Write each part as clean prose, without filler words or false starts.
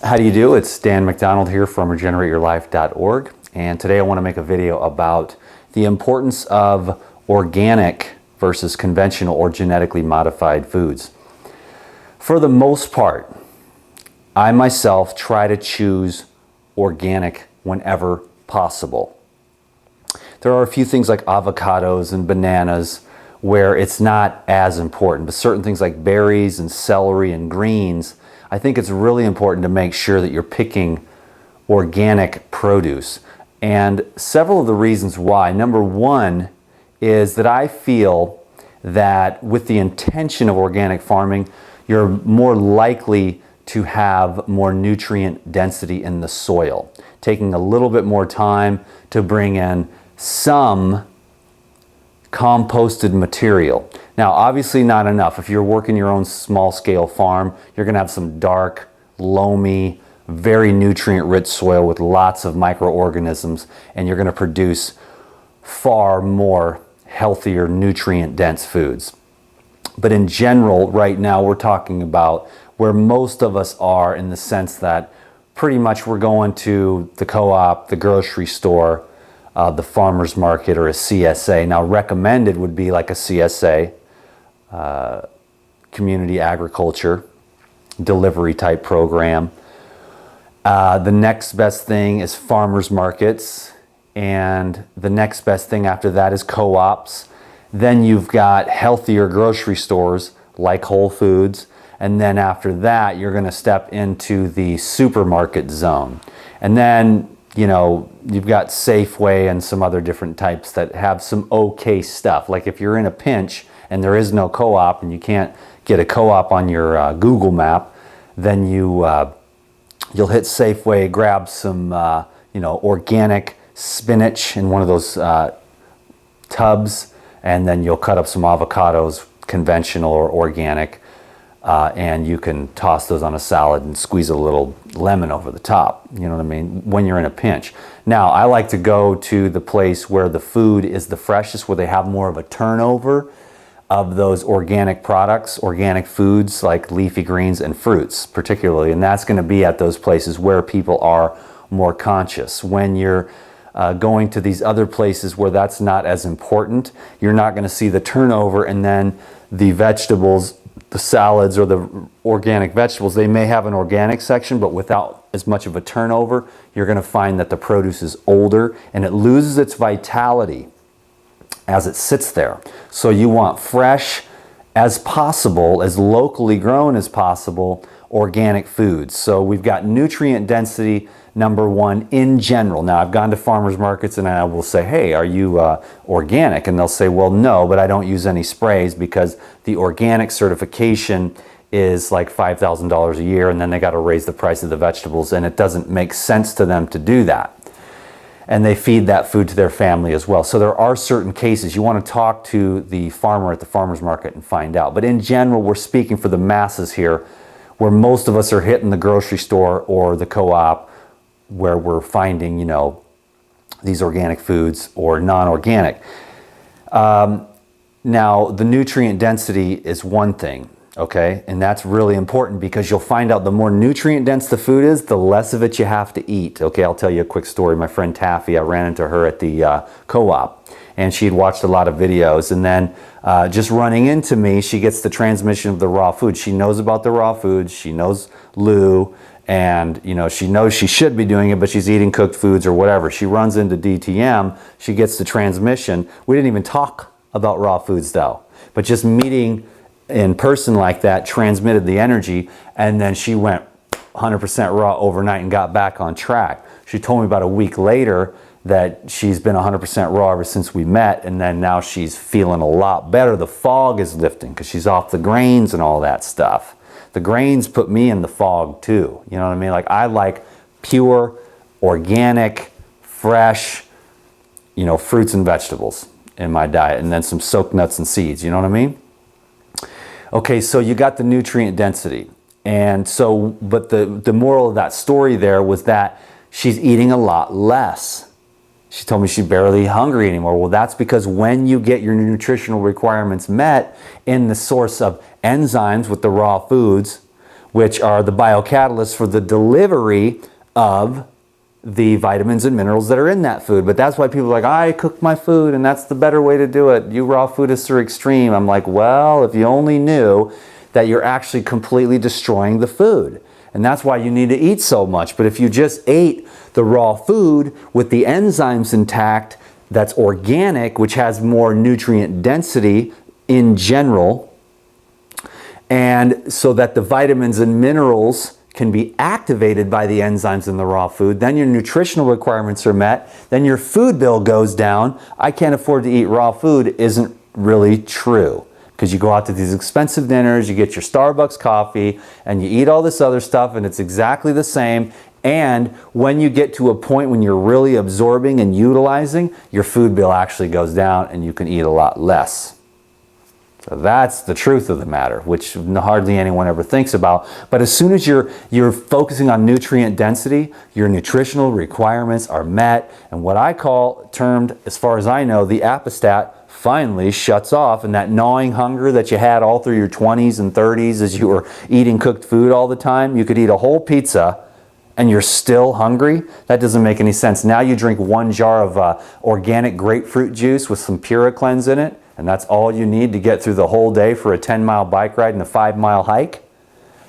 How do you do? It's Dan McDonald here from regenerateyourlife.org, and today I want to make a video about the importance of organic versus conventional or genetically modified foods. For the most part, I myself try to choose organic whenever possible. There are a few things like avocados and bananas where it's not as important, but certain things like berries and celery and greens, I think it's really important to make sure that you're picking organic produce. And several of the reasons why. Number one is that I feel that with the intention of organic farming, you're more likely to have more nutrient density in the soil, taking a little bit more time to bring in some composted material. Now, obviously not enough. If you're working your own small scale farm, you're gonna have some dark, loamy, very nutrient rich soil with lots of microorganisms, and you're gonna produce far more healthier, nutrient dense foods. But in general, right now, we're talking about where most of us are, in the sense that pretty much we're going to the co-op, the grocery store, the farmer's market, or a CSA. Now, recommended would be like a CSA, community agriculture delivery type program. The next best thing is farmers markets, and the next best thing after that is co-ops. Then you've got healthier grocery stores like Whole Foods, and then after that you're going to step into the supermarket zone. And then, you know, you've got Safeway and some other different types that have some okay stuff. Like if you're in a pinch and there is no co-op and you can't get a co-op on your Google map, then you'll hit Safeway, grab some organic spinach in one of those tubs, and then you'll cut up some avocados, conventional or organic, and you can toss those on a salad and squeeze a little lemon over the top, you know what I mean, when you're in a pinch. Now, I like to go to the place where the food is the freshest, where they have more of a turnover of those organic products, organic foods like leafy greens and fruits particularly, and that's going to be at those places where people are more conscious. When you're going to these other places where that's not as important, you're not going to see the turnover, and then the vegetables, the salads or the organic vegetables, they may have an organic section, but without as much of a turnover, you're going to find that the produce is older and it loses its vitality as it sits there. So you want fresh as possible, as locally grown as possible, organic foods. So we've got nutrient density, number one, in general. Now, I've gone to farmers markets and I will say, hey, are you organic? And they'll say, well, no, but I don't use any sprays, because the organic certification is like $5,000 a year, and then they got to raise the price of the vegetables, and it doesn't make sense to them to do that. And they feed that food to their family as well. So there are certain cases you want to talk to the farmer at the farmer's market and find out. But in general, we're speaking for the masses here, where most of us are hitting the grocery store or the co-op, where we're finding, you know, these organic foods or non-organic. Now, the nutrient density is one thing, okay? And that's really important, because you'll find out the more nutrient dense the food is, the less of it you have to eat. Okay, I'll tell you a quick story. My friend Taffy, I ran into her at the co-op, and she'd watched a lot of videos, and then just running into me, she gets the transmission of the raw food. She knows about the raw foods, she knows Lou, and you know, she knows she should be doing it, but she's eating cooked foods or whatever. She runs into DTM, she gets the transmission. We didn't even talk about raw foods though, but just meeting in person like that transmitted the energy, and then she went 100% raw overnight and got back on track. She told me about a week later that she's been 100% raw ever since we met, and then now she's feeling a lot better. The fog is lifting because she's off the grains and all that stuff. The grains put me in the fog too, you know what I mean? Like, I like pure, organic, fresh, you know, fruits and vegetables in my diet, and then some soaked nuts and seeds, you know what I mean? Okay, so you got the nutrient density. And so, but the moral of that story there was that she's eating a lot less. She told me she's barely hungry anymore. Well, that's because when you get your nutritional requirements met in the source of enzymes with the raw foods, which are the biocatalysts for the delivery of the vitamins and minerals that are in that food. But that's why people are like, I cook my food and that's the better way to do it. You raw foodists are extreme. I'm like, well, if you only knew that you're actually completely destroying the food. And that's why you need to eat so much. But if you just ate the raw food with the enzymes intact, that's organic, which has more nutrient density in general, and so that the vitamins and minerals can be activated by the enzymes in the raw food, then your nutritional requirements are met, then your food bill goes down. I can't afford to eat raw food isn't really true, because you go out to these expensive dinners, you get your Starbucks coffee, and you eat all this other stuff, and it's exactly the same. And when you get to a point when you're really absorbing and utilizing, your food bill actually goes down and you can eat a lot less. So that's the truth of the matter, which hardly anyone ever thinks about. But as soon as you're focusing on nutrient density, your nutritional requirements are met. And what I call, termed, as far as I know, the apostat finally shuts off. And that gnawing hunger that you had all through your 20s and 30s as you were eating cooked food all the time, you could eat a whole pizza and you're still hungry. That doesn't make any sense. Now you drink 1 jar of organic grapefruit juice with some PuraCleanse in it, and that's all you need to get through the whole day for a 10-mile bike ride and a 5-mile hike.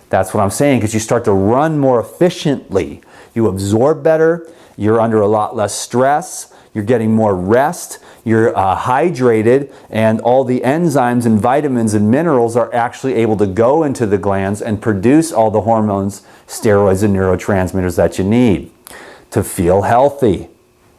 That's what I'm saying, because you start to run more efficiently. You absorb better, you're under a lot less stress, you're getting more rest, you're hydrated, and all the enzymes and vitamins and minerals are actually able to go into the glands and produce all the hormones, steroids, and neurotransmitters that you need to feel healthy.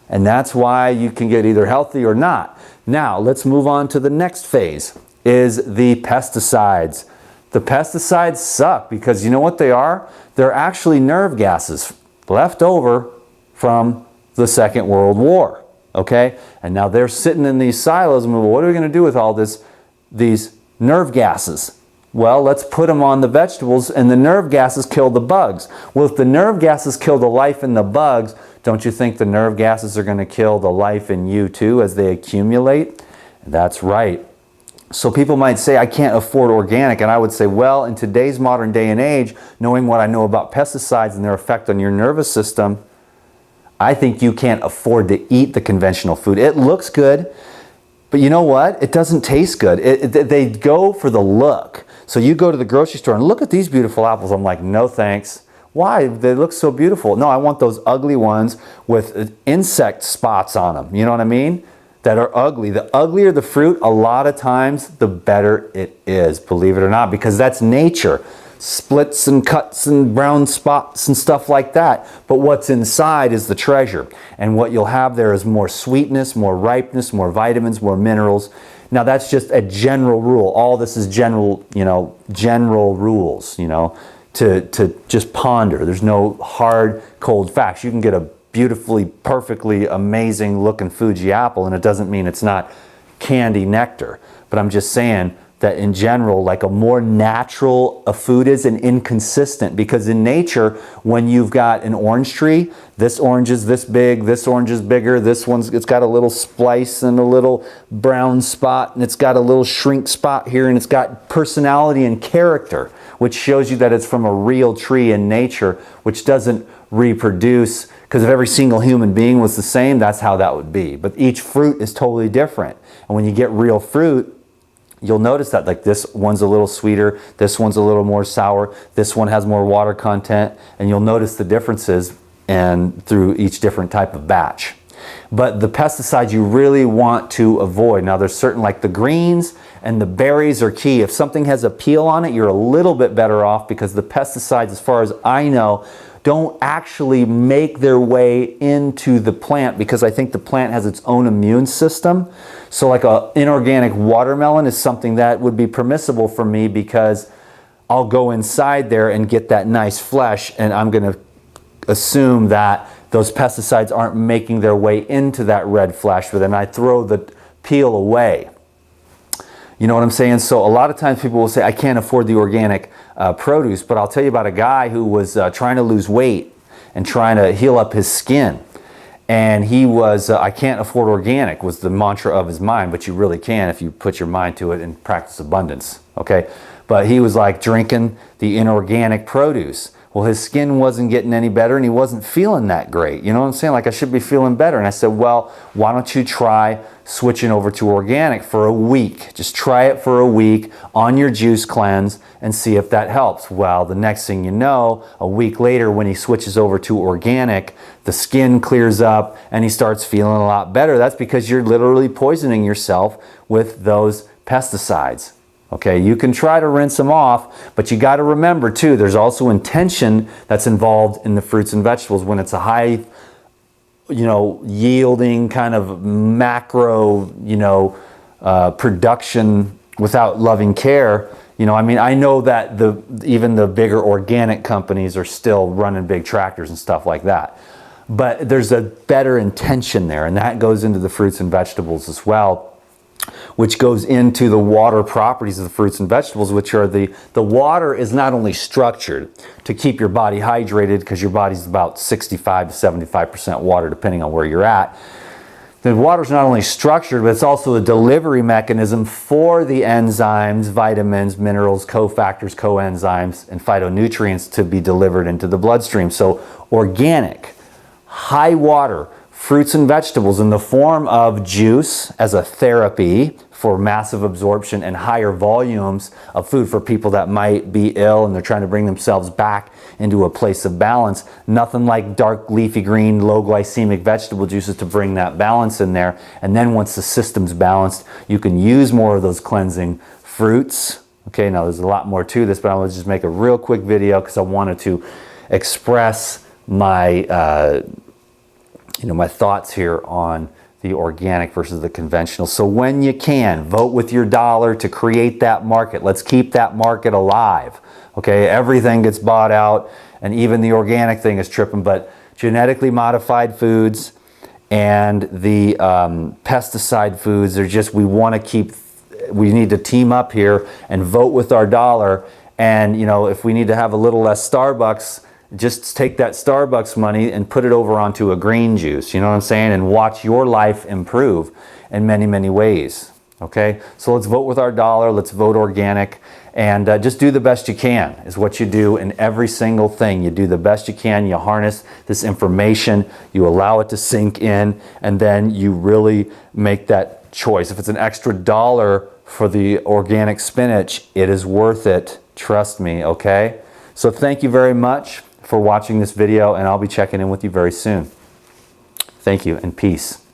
And that's why you can get either healthy or not. Now, let's move on to the next phase, is the pesticides. The pesticides suck because you know what they are? They're actually nerve gases left over from the Second World War. Okay? And now they're sitting in these silos and what are we going to do with all these nerve gases? Well, let's put them on the vegetables, and the nerve gases kill the bugs. Well, if the nerve gases kill the life in the bugs, don't you think the nerve gases are going to kill the life in you too as they accumulate? That's right. So people might say, I can't afford organic. And I would say, well, in today's modern day and age, knowing what I know about pesticides and their effect on your nervous system, I think you can't afford to eat the conventional food. It looks good, but you know what? It doesn't taste good. They go for the look. So you go to the grocery store and look at these beautiful apples. I'm like, no thanks. Why? They look so beautiful. No, I want those ugly ones with insect spots on them. You know what I mean? That are ugly. The uglier the fruit, a lot of times, the better it is, believe it or not, because that's nature. Splits and cuts and brown spots and stuff like that. But what's inside is the treasure. And what you'll have there is more sweetness, more ripeness, more vitamins, more minerals. Now that's just a general rule. All this is general, general rules, to just ponder. There's no hard, cold facts. You can get a beautifully, perfectly amazing looking Fuji apple and it doesn't mean it's not candy nectar. But I'm just saying that in general, like a more natural a food is and inconsistent, because in nature, when you've got an orange tree, this orange is this big, this orange is bigger, it's got a little splice and a little brown spot, and it's got a little shrink spot here, and it's got personality and character, which shows you that it's from a real tree in nature, which doesn't reproduce, because if every single human being was the same, that's how that would be. But each fruit is totally different. And when you get real fruit, you'll notice that like this one's a little sweeter, this one's a little more sour, this one has more water content, and you'll notice the differences through each different type of batch. But the pesticides you really want to avoid, now there's certain, like the greens and the berries are key. If something has a peel on it, you're a little bit better off, because the pesticides, as far as I know, don't actually make their way into the plant, because I think the plant has its own immune system. So like an inorganic watermelon is something that would be permissible for me, because I'll go inside there and get that nice flesh, and I'm going to assume that those pesticides aren't making their way into that red flesh, but then I throw the peel away. You know what I'm saying? So a lot of times people will say, I can't afford the organic produce, but I'll tell you about a guy who was trying to lose weight and trying to heal up his skin. And he was, I can't afford organic was the mantra of his mind, but you really can if you put your mind to it and practice abundance, okay? but he was like drinking the inorganic produce. Well, his skin wasn't getting any better and he wasn't feeling that great. You know what I'm saying? Like, I should be feeling better. And I said, well, why don't you try switching over to organic for a week? Just try it for a week on your juice cleanse and see if that helps. Well, the next thing you know, a week later when he switches over to organic, the skin clears up and he starts feeling a lot better. That's because you're literally poisoning yourself with those pesticides. Okay, you can try to rinse them off, but you got to remember too, there's also intention that's involved in the fruits and vegetables when it's a high, yielding kind of macro, production without loving care. I know that even the bigger organic companies are still running big tractors and stuff like that. But there's a better intention there, and that goes into the fruits and vegetables as well, which goes into the water properties of the fruits and vegetables, which are the water is not only structured to keep your body hydrated, because your body's about 65 to 75% water depending on where you're at. The water's not only structured, but it's also a delivery mechanism for the enzymes, vitamins, minerals, cofactors, coenzymes, and phytonutrients to be delivered into the bloodstream. So organic, high water, fruits and vegetables in the form of juice as a therapy for massive absorption and higher volumes of food for people that might be ill and they're trying to bring themselves back into a place of balance. Nothing like dark leafy green, low glycemic vegetable juices to bring that balance in there. And then once the system's balanced, you can use more of those cleansing fruits. Okay, now there's a lot more to this, but I'm going to just make a real quick video because I wanted to express my my thoughts here on the organic versus the conventional. So when you can, vote with your dollar to create that market. Let's keep that market alive. Okay, everything gets bought out and even the organic thing is tripping, but genetically modified foods and the pesticide foods are just, we need to team up here and vote with our dollar. And if we need to have a little less Starbucks, just take that Starbucks money and put it over onto a green juice, you know what I'm saying? And watch your life improve in many, many ways. Okay, so let's vote with our dollar, let's vote organic, and just do the best you can is what you do in every single thing. You do the best you can, you harness this information, you allow it to sink in, and then you really make that choice. If it's an extra $1 for the organic spinach, it is worth it, trust me, okay? So thank you very much for watching this video, and I'll be checking in with you very soon. Thank you and peace.